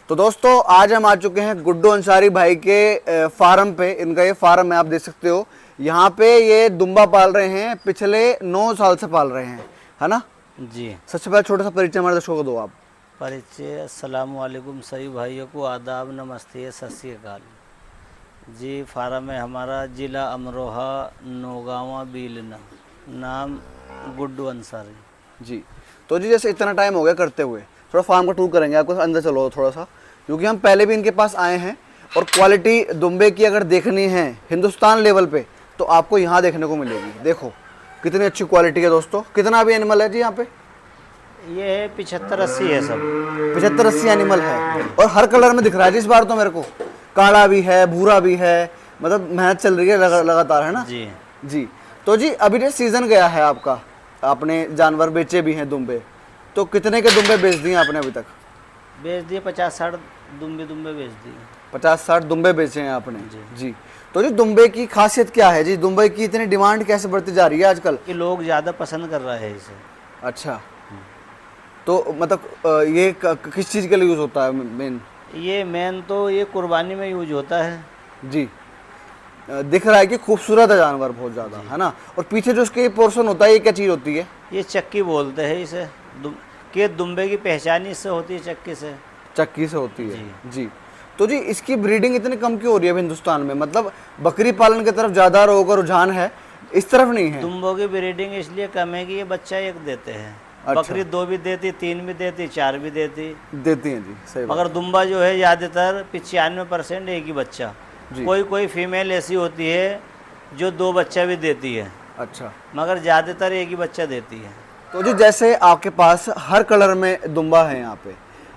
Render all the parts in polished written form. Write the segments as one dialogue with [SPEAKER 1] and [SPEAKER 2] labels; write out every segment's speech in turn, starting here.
[SPEAKER 1] तो दोस्तों आज हम आ चुके हैं गुड्डू अंसारी भाई के फार्म पे। इनका ये फार्म है, आप देख सकते हो। यहाँ पे ये दुम्बा पाल रहे हैं, पिछले 9 साल से पाल रहे हैं, है ना
[SPEAKER 2] जी।
[SPEAKER 1] सबसे पहले छोटा सा परिचय हमारे दर्शकों को दो आप।
[SPEAKER 2] परिचय, अस्सलाम वालेकुम सभी भाइयों को आदाब, नमस्ते, सत श्री अकाल। जी, फार्म है हमारा जिला अमरोहा, नौगावा, बीलना। नाम गुड्डू अंसारी
[SPEAKER 1] जी। तो जी जैसे इतना टाइम हो गया करते हुए, थोड़ा फार्म का टूर करेंगे, आपको अंदर चलो थोड़ा सा, क्योंकि हम पहले भी इनके पास आए हैं और क्वालिटी दुम्बे की अगर देखनी है हिंदुस्तान लेवल पे तो आपको यहाँ देखने को मिलेगी। देखो कितनी अच्छी क्वालिटी है दोस्तों। कितना भी एनिमल है जी यहाँ पे?
[SPEAKER 2] ये है 75-80 है सब।
[SPEAKER 1] 75-80 एनिमल है और हर कलर में दिख रहा है जी इस बार तो मेरे को। काला भी है, भूरा भी है, मतलब मेहनत चल रही है लगातार, है ना
[SPEAKER 2] जी।
[SPEAKER 1] जी। तो जी अभी जो सीजन गया है आपका, आपने जानवर बेचे भी हैं दुम्बे, तो कितने के दुम्बे बेच दिए आपने अभी तक?
[SPEAKER 2] बेच दिए 50-60 दुम्बे बेच दिए।
[SPEAKER 1] 50-60 दुम्बे बेचे हैं आपने
[SPEAKER 2] जी।
[SPEAKER 1] जी। तो जी दुम्बे की खासियत क्या है जी? दुम्बे की इतनी डिमांड कैसे बढ़ती जा रही है आजकल?
[SPEAKER 2] कि लोग ज़्यादा पसंद कर रहे हैं इसे।
[SPEAKER 1] अच्छा, तो मतलब ये किस चीज़ के लिए यूज़ होता है मेन?
[SPEAKER 2] ये मेन तो ये कुर्बानी में यूज होता है
[SPEAKER 1] जी। दिख रहा है कि खूबसूरत है जानवर बहुत ज़्यादा, है ना। और पीछे जो उसके पोर्शन होता है ये क्या चीज़ होती है?
[SPEAKER 2] ये चक्की बोलते हैं इसे। कि दुम्बे की पहचान इससे होती है, चक्की से।
[SPEAKER 1] चक्की से होती है जी। तो जी इसकी ब्रीडिंग इतनी कम क्यों हो रही है अभी हिंदुस्तान में? मतलब बकरी पालन की तरफ ज़्यादा रोग और रुझान है, इस तरफ नहीं है।
[SPEAKER 2] दुम्बों की ब्रीडिंग इसलिए कम है कि ये बच्चा एक देते हैं।
[SPEAKER 1] अच्छा।
[SPEAKER 2] बकरी 2 भी देती, 3 भी देती, 4 भी देती
[SPEAKER 1] हैं जी, सही बात।
[SPEAKER 2] मगर दुम्बा जो है ज़्यादातर 95% एक ही बच्चा। कोई फीमेल ऐसी होती है जो 2 बच्चा भी देती है।
[SPEAKER 1] अच्छा,
[SPEAKER 2] मगर ज़्यादातर एक ही बच्चा देती है।
[SPEAKER 1] तो जी जैसे आपके पास हर कलर में दुम्बा है यहाँ पे,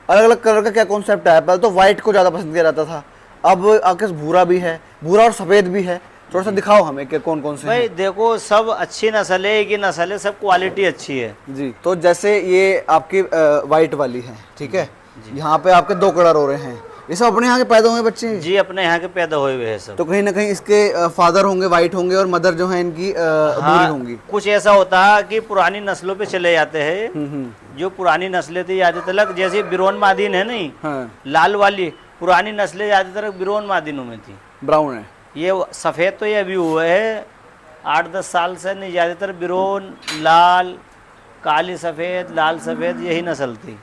[SPEAKER 1] अलग अलग कलर का क्या कॉन्सेप्ट है? पहले तो वाइट को ज़्यादा पसंद किया जाता था, अब आपके पास भूरा भी है, भूरा और सफ़ेद भी है। थोड़ा सा दिखाओ हमें कि कौन कौन से
[SPEAKER 2] भाई
[SPEAKER 1] हैं।
[SPEAKER 2] देखो, सब अच्छी नस्ल है, एक ही नस्ल है, सब क्वालिटी अच्छी है
[SPEAKER 1] जी। तो जैसे ये आपकी वाइट वाली है, ठीक है, यहाँ पे आपके 2 कलर हो रहे हैं, ये सब अपने यहाँ के पैदा हुए बच्चे हैं
[SPEAKER 2] जी। अपने यहाँ के पैदा हुए हुए हैं सब।
[SPEAKER 1] तो कहीं ना कहीं इसके फादर होंगे वाइट होंगे और मदर जो है इनकी भूरी होंगी।
[SPEAKER 2] कुछ ऐसा होता है कि पुरानी नस्लों पे चले जाते हैं। जो पुरानी नस्लें थी ज़्यादातर, जैसे बिरोन मादीन है नहीं,
[SPEAKER 1] हाँ।
[SPEAKER 2] लाल वाली पुरानी नस्लें ज़्यादातर बिरोन मादीनों में थी।
[SPEAKER 1] ब्राउन है
[SPEAKER 2] ये सफ़ेद तो ये अभी हुए है 8-10 साल से, नहीं ज़्यादातर बिरोन, लाल, काली सफ़ेद, लाल सफ़ेद, यही नस्ल थी।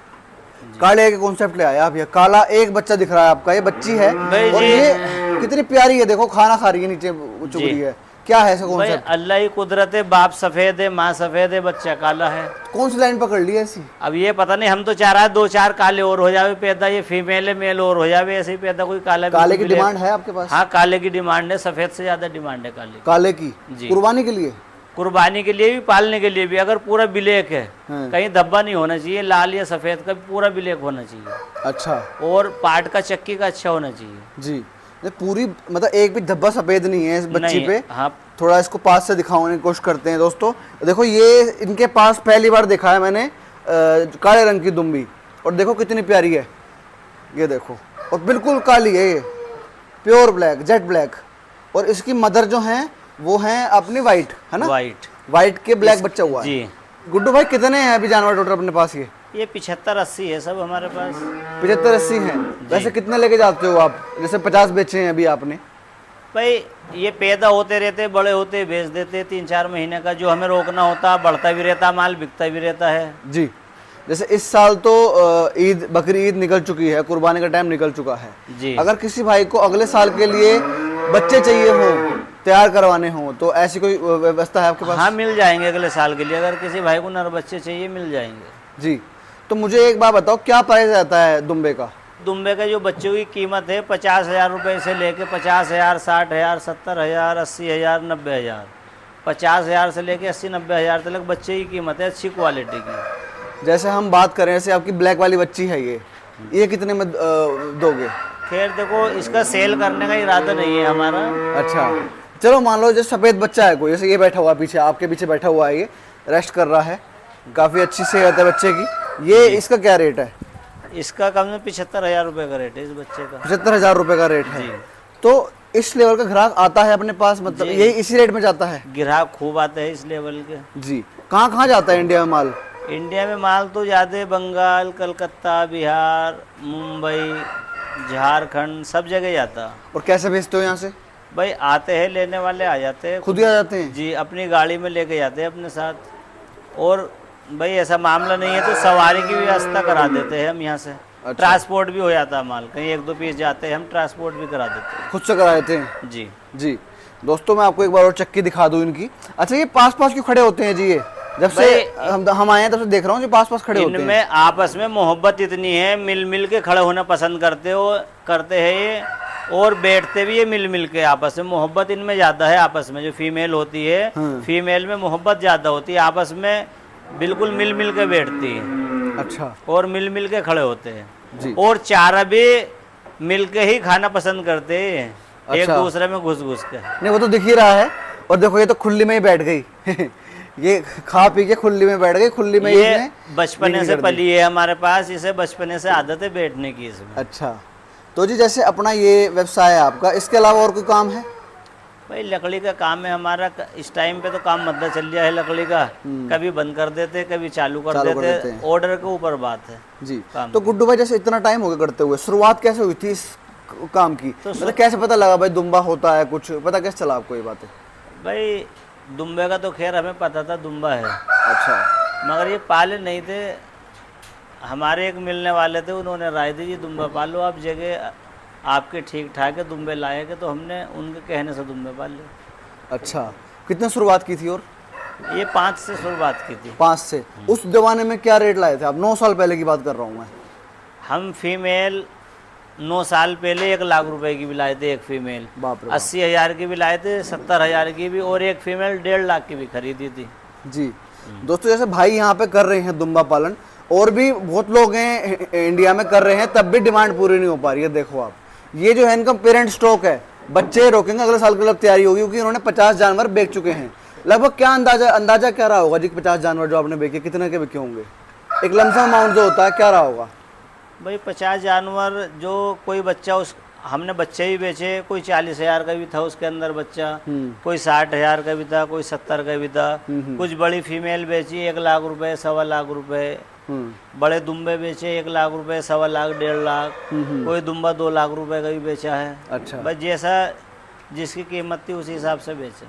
[SPEAKER 1] काले के कॉन्सेप्ट ले आया आप। ये काला एक बच्चा दिख रहा है आपका, ये बच्ची है और ये कितनी प्यारी है, देखो खाना खा रही है, नीचे चुग रही है। क्या है ऐसा कॉन्सेप्ट?
[SPEAKER 2] अल्लाह ही कुदरत है, बाप सफ़ेद है, माँ सफ़ेद है, बच्चा काला है।
[SPEAKER 1] कौन सी लाइन पकड़ ली है ऐसी?
[SPEAKER 2] अब ये पता नहीं, हम तो चाह रहा है 2-4 काले और हो जावे पैदा, ये फीमेल है, मेल और हो जावे, ऐसे ही पैदा। कोई काला
[SPEAKER 1] काले की डिमांड है आपके पास?
[SPEAKER 2] हाँ, काले की डिमांड है, सफ़ेद से ज़्यादा डिमांड है
[SPEAKER 1] काले की। कुर्बानी के लिए?
[SPEAKER 2] कुर्बानी के लिए भी, पालने के लिए भी। अगर पूरा ब्लैक है, कहीं धब्बा नहीं होना चाहिए, लाल या सफ़ेद का, पूरा ब्लैक होना चाहिए।
[SPEAKER 1] अच्छा।
[SPEAKER 2] और पार्ट का, चक्की का अच्छा होना चाहिए
[SPEAKER 1] जी। पूरी मतलब एक भी धब्बा सफ़ेद नहीं है इस बच्ची पे।
[SPEAKER 2] हाँ।
[SPEAKER 1] थोड़ा इसको पास से दिखाने की कोशिश करते हैं दोस्तों। देखो ये इनके पास पहली बार देखा है मैंने काले रंग की दुम्बी, और देखो कितनी प्यारी है, ये देखो, और बिल्कुल काली है ये, प्योर ब्लैक, जेट ब्लैक। और इसकी मदर जो हैं वो हैं अपनी वाइट, है ना? वाइट के ब्लैक बच्चा हुआ है जी। गुड्डू भाई कितने हैं अभी जानवर टोटल अपने पास? ये
[SPEAKER 2] 75-80 है सब हमारे पास।
[SPEAKER 1] 75-80 हैं। वैसे कितने लेके जाते हो आप? जैसे 50 बेचे हैं अभी आपने।
[SPEAKER 2] भाई ये पैदा होते रहते, बड़े होते बेच देते, 3-4 महीने का जो हमें रोकना होता, बढ़ता भी रहता माल, बिकता भी रहता है
[SPEAKER 1] जी। जैसे इस साल तो ईद, बकरी ईद निकल चुकी है, कुर्बानी का टाइम निकल चुका है जी। अगर किसी भाई को अगले साल के लिए बच्चे चाहिए हो, तैयार करवाने हो, तो ऐसी कोई व्यवस्था है आपके पास?
[SPEAKER 2] हाँ, मिल जाएंगे अगले साल के लिए। अगर किसी भाई को नर बच्चे चाहिए, मिल जाएंगे जी।
[SPEAKER 1] तो मुझे एक बात बताओ, क्या प्राइस रहता है दुम्बे का?
[SPEAKER 2] दुम्बे का जो बच्चों की कीमत है 50,000 रुपये से लेके 50,000, 60,000, 70,000, 80,000, 90,000। 50,000 से लेके 80-90,000 तक बच्चे की कीमत है, अच्छी क्वालिटी की।
[SPEAKER 1] जैसे हम बात करें, जैसे आपकी ब्लैक वाली बच्ची है, ये कितने में दोगे?
[SPEAKER 2] खैर देखो, इसका सेल करने का इरादा नहीं है हमारा।
[SPEAKER 1] अच्छा, चलो मान लो जैसे सफ़ेद बच्चा है कोई, जैसे ये बैठा हुआ है पीछे, आपके पीछे बैठा हुआ है, ये रेस्ट कर रहा है, काफ़ी अच्छी सेहत है बच्चे की, ये इसका क्या रेट है?
[SPEAKER 2] इसका कम से 75,000 रुपये का रेट है इस बच्चे का।
[SPEAKER 1] 75,000 रुपये का रेट है। तो इस लेवल का ग्राहक आता है अपने पास, मतलब यही इसी रेट में जाता है?
[SPEAKER 2] ग्राहक खूब आते हैं इस लेवल के
[SPEAKER 1] जी। कहाँ जाता है इंडिया में माल?
[SPEAKER 2] इंडिया में माल तो ज़्यादा बंगाल, कलकत्ता, बिहार, मुंबई, झारखंड सब जगह जाता।
[SPEAKER 1] और कैसे भेजते हो यहाँ से?
[SPEAKER 2] भाई आते हैं, लेने वाले आ जाते हैं,
[SPEAKER 1] खुद ही आ जाते हैं?
[SPEAKER 2] जी अपनी गाड़ी में लेके जाते हैं अपने साथ। और भाई ऐसा मामला नहीं है तो सवारी की व्यवस्था करा देते हैं हम यहाँ से।
[SPEAKER 1] अच्छा।
[SPEAKER 2] ट्रांसपोर्ट भी हो जाता है माल, कहीं 1-2 पीस जाते हैं हम ट्रांसपोर्ट भी करा देते हैं।
[SPEAKER 1] खुद से करा देते हैं?
[SPEAKER 2] जी
[SPEAKER 1] जी दोस्तों, मैं आपको एक बार और चक्की दिखा दूं इनकी। अच्छा, ये पास पास क्यों खड़े होते हैं जी? ये जब से हम आए हैं तब से देख रहा हूँ जी पास पास खड़े होते हैं।
[SPEAKER 2] इनमें आपस में मोहब्बत इतनी है, मिल मिल के खड़े होना पसंद करते हैं ये, और बैठते भी ये मिल मिल के। आपस में मोहब्बत इनमें ज़्यादा है, आपस में जो फीमेल होती है, फीमेल में मोहब्बत ज़्यादा होती है, आपस में बिल्कुल मिल मिल के बैठती है।
[SPEAKER 1] अच्छा।
[SPEAKER 2] और मिल मिल के खड़े होते हैं
[SPEAKER 1] जी।
[SPEAKER 2] और चारा भी मिल के ही खाना पसंद करते हैं।
[SPEAKER 1] अच्छा।
[SPEAKER 2] एक दूसरे में घुस घुस के।
[SPEAKER 1] नहीं, वो तो दिख ही रहा है। और देखो ये तो खुली में ही बैठ गई ये खा पी के खुली में बैठ गई, खुली में
[SPEAKER 2] ये
[SPEAKER 1] इसने
[SPEAKER 2] बचपने से पली है हमारे पास, इसे बचपने से आदत है बैठने की इसमें।
[SPEAKER 1] अच्छा, तो जी जैसे अपना ये व्यवसाय है आपका, इसके अलावा और कोई काम है?
[SPEAKER 2] भाई लकड़ी का काम है हमारा। इस टाइम पे तो काम मद्दा चल रहा है लकड़ी का, कभी बंद कर देते, कभी चालू कर देते हैं। ऑर्डर के ऊपर बात है
[SPEAKER 1] जी।
[SPEAKER 2] काम
[SPEAKER 1] तो गुड्डू भाई, जैसे इतना टाइम हो गया करते हुए, शुरुआत कैसे हुई थी इस काम की? तो मतलब कैसे पता लगा भाई दुम्बा होता है, कुछ पता कैसे चला आपको ये बातें?
[SPEAKER 2] भाई दुम्बे का तो खैर हमें पता था दुम्बा है।
[SPEAKER 1] अच्छा।
[SPEAKER 2] मगर ये पाले नहीं थे। हमारे एक मिलने वाले थे, उन्होंने राय दी जी दुम्बा पालो आप, जगह आपके ठीक ठाक है, दुम्बे लायक है, तो हमने उनके कहने से दुम्बे पाल लिए।
[SPEAKER 1] अच्छा, कितने शुरुआत की थी? और
[SPEAKER 2] ये 5 से शुरुआत की थी।
[SPEAKER 1] 5 से? उस जमाने में क्या रेट लाए थे आप? 9 साल पहले की बात कर रहा हूँ मैं।
[SPEAKER 2] हम फीमेल 9 साल पहले 1 लाख रुपए की भी लाए थे, एक फीमेल।
[SPEAKER 1] बाप रे।
[SPEAKER 2] 80,000 की भी लाए थे, 70,000 की भी, और एक फीमेल 1.5 लाख की भी खरीदी थी।
[SPEAKER 1] जी दोस्तों, जैसे भाई यहाँ पे कर रहे हैं दुम्बा पालन, और भी बहुत लोग हैं इंडिया में कर रहे हैं, तब भी डिमांड पूरी नहीं हो पा रही है। देखो आप, ये जो है इनका पेरेंट स्टॉक है, बच्चे रोकेंगे अगले साल के लिए तैयारी होगी, क्योंकि इन्होंने 50 जानवर बेच चुके हैं। लगभग क्या अंदाजा क्या रहा होगा जी? 50 जानवर जो आपने बेचे, कितने के बिके होंगे? एक लमसम अमाउंट जो होता है क्या रहा होगा?
[SPEAKER 2] भाई 50 जानवर, जो कोई बच्चा, उस हमने बच्चे ही बेचे, कोई 40,000 का भी था उसके अंदर बच्चा, कोई 60,000 का भी था, कोई 70 का भी था। कुछ बड़ी फीमेल बेची 1 लाख रुपए, 1.25 लाख रुपए। बड़े दुम्बे बेचे 1 लाख रुपए, 1.25 लाख, 1.5 लाख। कोई दुम्बा 2 लाख रुपए का भी बेचा है।
[SPEAKER 1] अच्छा।
[SPEAKER 2] बस जैसा जिसकी कीमत थी उसी हिसाब से बेचे।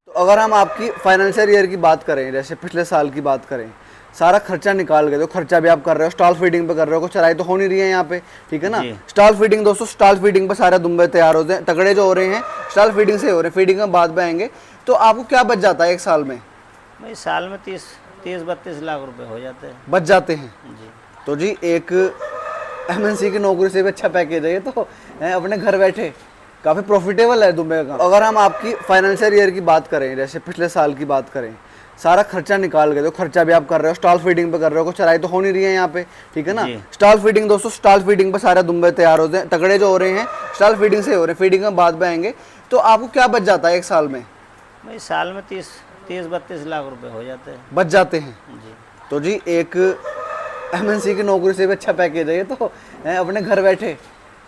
[SPEAKER 1] तो अगर हम आपकी फाइनेंशियल ईयर की बात करें, जैसे पिछले साल की बात करें, सारा खर्चा निकाल के, तो खर्चा भी आप कर रहे हो, स्टॉल फीडिंग पे कर रहे हो, कुछ चराई तो हो नहीं रही है यहाँ पे, ठीक है ना? स्टॉल फीडिंग दोस्तों, स्टॉल फीडिंग पे सारे दुम्बे तैयार होते हैं, तगड़े जो हो रहे हैं स्टॉल फीडिंग से हो रहे हैं। फीडिंग में बाद में आएंगे। तो आपको क्या बच जाता है एक साल में?
[SPEAKER 2] भाई साल में 30-32 लाख रुपए हो जाते हैं,
[SPEAKER 1] बच जाते हैं
[SPEAKER 2] जी।
[SPEAKER 1] तो जी एक MNC की नौकरी से भी अच्छा पैकेज है ये तो, है अपने घर बैठे काफ़ी प्रॉफिटेबल है दुम्बे का। अगर हम आपकी फाइनेंशियल ईयर की बात करें, जैसे पिछले साल की बात करें, सारा खर्चा निकाल के, तो खर्चा भी आप कर रहे हो, स्टॉल फीडिंग पे कर रहे हो, कुछ चराई तो हो नहीं रही है यहाँ पे, ठीक है ना? स्टॉल फीडिंग दोस्तों, स्टॉल फीडिंग पे सारे दुम्बे तैयार होते हैं, तगड़े जो हो रहे हैं स्टॉल फीडिंग से हो रहे हैं। फीडिंग में बाद में आएंगे। तो आपको क्या बच जाता है एक साल में?
[SPEAKER 2] भाई साल में 30-32 लाख रुपए हो जाते हैं,
[SPEAKER 1] बच जाते हैं
[SPEAKER 2] जी।
[SPEAKER 1] तो जी एक MNC की नौकरी से भी अच्छा पैकेज है ये तो, है अपने घर बैठे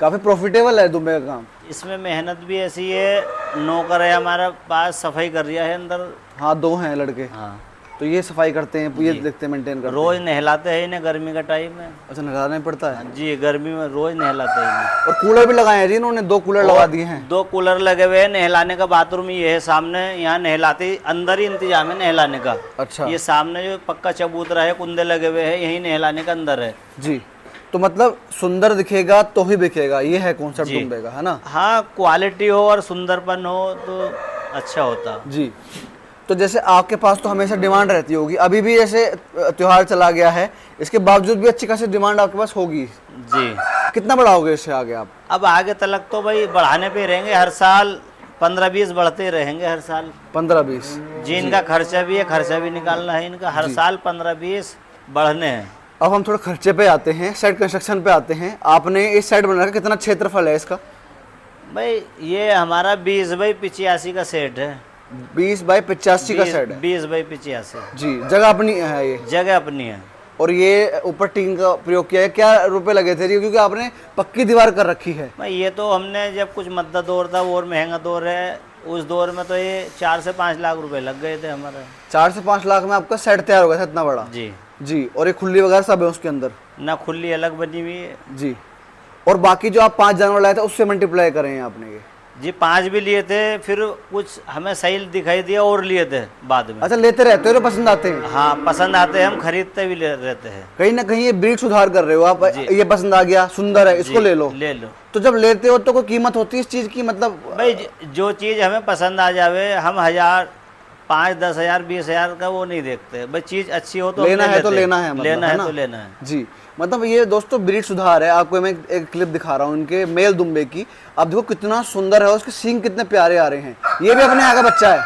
[SPEAKER 1] काफ़ी प्रॉफिटेबल है दुम्बे का काम।
[SPEAKER 2] इसमें मेहनत भी ऐसी है, नौकर है हमारा पास, सफाई कर रहा है अंदर।
[SPEAKER 1] हाँ, 2 हैं लड़के।
[SPEAKER 2] हाँ,
[SPEAKER 1] तो ये सफाई करते हैं, ये देखते हैं, मेंटेन करते हैं।
[SPEAKER 2] रोज नहलाते हैं इन्हें गर्मी का टाइम है।
[SPEAKER 1] अच्छा, नहलाना पड़ता है
[SPEAKER 2] जी, गर्मी में रोज नहलाते हैं इन्हें।
[SPEAKER 1] और कूलर भी लगाए हैं जी इन्होंने, 2 कूलर लगा दिए हैं।
[SPEAKER 2] 2 कूलर लगे हुए हैं। नहलाने का बाथरूम ये है सामने, यहाँ नहलाते अंदर ही इंतजाम है नहलाने का।
[SPEAKER 1] अच्छा।
[SPEAKER 2] ये सामने जो पक्का चबूतरा है, कुंदे लगे हुए हैं, यही नहलाने का अंदर है
[SPEAKER 1] जी। तो मतलब सुंदर दिखेगा तो ही बिकेगा, ये है कॉन्सेप्ट दुम्बे का, है ना?
[SPEAKER 2] हाँ, क्वालिटी हो और सुंदरपन हो तो अच्छा होता जी।
[SPEAKER 1] तो जैसे आपके पास तो हमेशा डिमांड रहती होगी, अभी भी जैसे त्योहार चला गया है, इसके बावजूद भी अच्छी खासी डिमांड आपके पास होगी
[SPEAKER 2] जी।
[SPEAKER 1] कितना बढ़ाओगे इससे आगे आप?
[SPEAKER 2] अब आगे तलक तो भाई बढ़ाने पे रहेंगे, हर साल 15-20 बढ़ते रहेंगे हर साल।
[SPEAKER 1] 15-20
[SPEAKER 2] जी। इनका खर्चा भी है, खर्चा भी निकालना है इनका, हर साल 15-20 बढ़ने हैं।
[SPEAKER 1] अब हम थोड़ा खर्चे पे आते हैं, साइड कंस्ट्रक्शन पे आते हैं। आपने इस साइड बना रखा, कितना क्षेत्रफल है इसका?
[SPEAKER 2] भाई ये हमारा 20 बाई 85 का सेट है।
[SPEAKER 1] 20 बाई 85 का सेट है।
[SPEAKER 2] 20 बाई 85
[SPEAKER 1] जी। जगह अपनी है ये?
[SPEAKER 2] जगह अपनी है।
[SPEAKER 1] और ये ऊपर टीन का प्रयोग किया है। क्या रुपए लगे थे? क्योंकि आपने पक्की दीवार कर रखी है।
[SPEAKER 2] भाई ये तो हमने जब कुछ मद्दा दौर था, वो और महंगा दौर है, उस दौर में तो ये 4 से 5 लाख रुपए लग गए थे हमारे।
[SPEAKER 1] 4 से 5 लाख में आपका सेट तैयार हो गया था इतना बड़ा?
[SPEAKER 2] जी।
[SPEAKER 1] जी, और ये खुली वगैरह सब है उसके अंदर।
[SPEAKER 2] ना खुली अलग बनी हुई है
[SPEAKER 1] जी, और बाकी जो आप 5 जानवर लाए थे उससे मल्टीप्लाई करें हैं आपने ये?
[SPEAKER 2] जी। 5 भी लिए थे, फिर कुछ हमें सही दिखाई दिया और लिए थे बाद में।
[SPEAKER 1] अच्छा, लेते रहते हो तो पसंद आते हैं?
[SPEAKER 2] हाँ पसंद आते हैं, हम खरीदते भी रहते हैं।
[SPEAKER 1] कहीं ना कहीं ये ब्रीड सुधार कर रहे हो आप, ये पसंद आ गया, सुंदर है, इसको ले लो।
[SPEAKER 2] ले लो।
[SPEAKER 1] तो जब लेते हो तो कोई कीमत होती है इस चीज की, मतलब?
[SPEAKER 2] भाई जो चीज़ हमें पसंद आ जावे, हम 1000, 5, 10,000, 20,000 का वो नहीं देखते। भाई चीज़ अच्छी हो तो
[SPEAKER 1] लेना है तो लेना है, मतलब,
[SPEAKER 2] लेना है
[SPEAKER 1] ना?
[SPEAKER 2] तो लेना है
[SPEAKER 1] जी, मतलब ये दोस्तों ब्रीड सुधार है। आपको मैं एक क्लिप दिखा रहा हूँ इनके मेल दुम्बे की। आप देखो कितना सुंदर है, उसके सींग कितने प्यारे आ रहे हैं। ये भी अपने यहाँ का बच्चा है?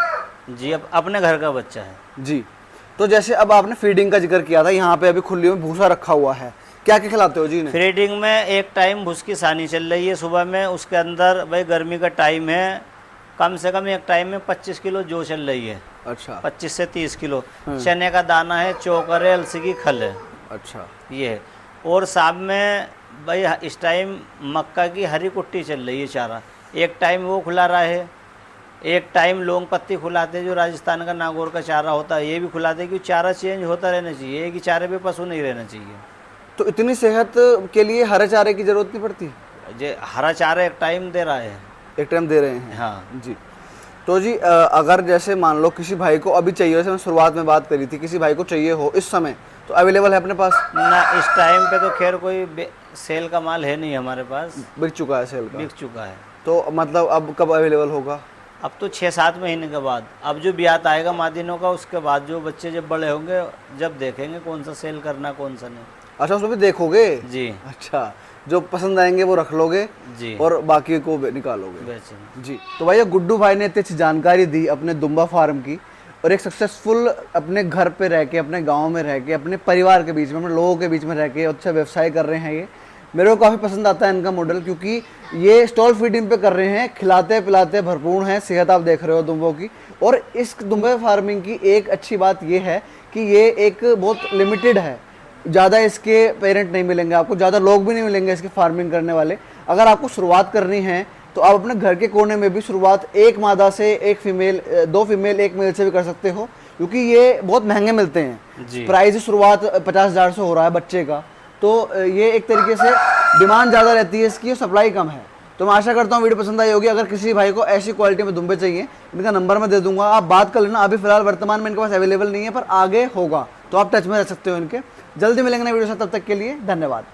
[SPEAKER 2] जी, अब अपने घर का बच्चा है
[SPEAKER 1] जी। तो जैसे अब आपने फीडिंग का जिक्र किया था, यहाँ पे अभी खुली में भूसा रखा हुआ है, क्या क्या खिलाते हो जी इन्हें?
[SPEAKER 2] फीडिंग में एक टाइम भूस की सानी चल रही है सुबह में, उसके अंदर भाई गर्मी का टाइम है, कम से कम एक टाइम में 25 किलो जो चल रही है।
[SPEAKER 1] अच्छा,
[SPEAKER 2] 25 से 30 किलो चने का दाना है, चोकर है, अलसी की खल है,
[SPEAKER 1] अच्छा।
[SPEAKER 2] ये है। और शाम में भाई इस टाइम मक्का की हरी कुट्टी चल रही है चारा, एक टाइम वो खुला रहा है, एक टाइम लौंग पत्ती खुलाते हैं जो राजस्थान का नागौर का चारा होता है, ये भी खुलाते हैं, क्योंकि चारा चेंज होता रहना चाहिए, एक ही चारे पे पशु नहीं रहना चाहिए।
[SPEAKER 1] तो इतनी सेहत के लिए हरे चारे की जरूरत नहीं पड़ती?
[SPEAKER 2] जे हरा चारा एक टाइम दे रहा है।
[SPEAKER 1] एक टाइम दे रहे हैं?
[SPEAKER 2] हाँ
[SPEAKER 1] जी। तो जी अगर जैसे मान लो किसी भाई को अभी चाहिए, जैसे मैं शुरुआत में बात करी थी, किसी भाई को चाहिए हो इस समय, तो अवेलेबल है अपने पास?
[SPEAKER 2] ना, इस टाइम पे तो खैर कोई सेल का माल है नहीं हमारे पास,
[SPEAKER 1] बिक चुका है सेल का?
[SPEAKER 2] बिक चुका है।
[SPEAKER 1] तो मतलब अब कब अवेलेबल होगा?
[SPEAKER 2] अब तो 6-7 महीने के बाद, अब जो ब्यात आएगा मादिनों का, उसके बाद जो बच्चे जब बड़े होंगे, जब देखेंगे कौन सा सेल करना कौन सा नहीं।
[SPEAKER 1] अच्छा, उसमें भी देखोगे?
[SPEAKER 2] जी।
[SPEAKER 1] अच्छा, जो पसंद आएंगे वो रख लोगे
[SPEAKER 2] जी,
[SPEAKER 1] और बाकी को निकालोगे?
[SPEAKER 2] बेचेंगे।
[SPEAKER 1] जी। तो भैया गुड्डू भाई ने इतनी अच्छी जानकारी दी अपने दुम्बा फार्म की, और एक सक्सेसफुल अपने घर पे रह के, अपने गांव में रह के, अपने परिवार के बीच में, अपने लोगों के बीच में रह के अच्छा व्यवसाय कर रहे हैं। ये मेरे को काफ़ी पसंद आता है इनका मॉडल, क्योंकि ये स्टॉल फीडिंग पे कर रहे हैं, खिलाते पिलाते भरपूर हैं, सेहत आप देख रहे हो दुम्बों की। और इस दुम्बे फार्मिंग की एक अच्छी बात ये है कि ये एक बहुत लिमिटेड है, ज़्यादा इसके पेरेंट नहीं मिलेंगे आपको, ज़्यादा लोग भी नहीं मिलेंगे इसकी फार्मिंग करने वाले। अगर आपको शुरुआत करनी है तो आप अपने घर के कोने में भी शुरुआत एक मादा से, एक फीमेल, 2 फीमेल 1 मेल से भी कर सकते हो, क्योंकि ये बहुत महंगे मिलते हैं। प्राइस शुरुआत 50,000 से हो रहा है बच्चे का, तो ये एक तरीके से डिमांड ज़्यादा रहती है इसकी और सप्लाई कम है। तो मैं आशा करता हूँ वीडियो पसंद आई होगी। अगर किसी भाई को ऐसी क्वालिटी में दुम्बे चाहिए, इनका नंबर मैं दे दूंगा, आप बात कर लेना। अभी फिलहाल वर्तमान में इनके पास अवेलेबल नहीं है, पर आगे होगा, तो आप टच में रह सकते हो इनके। जल्दी मिलेंगे नई वीडियो से, तब तक के लिए धन्यवाद।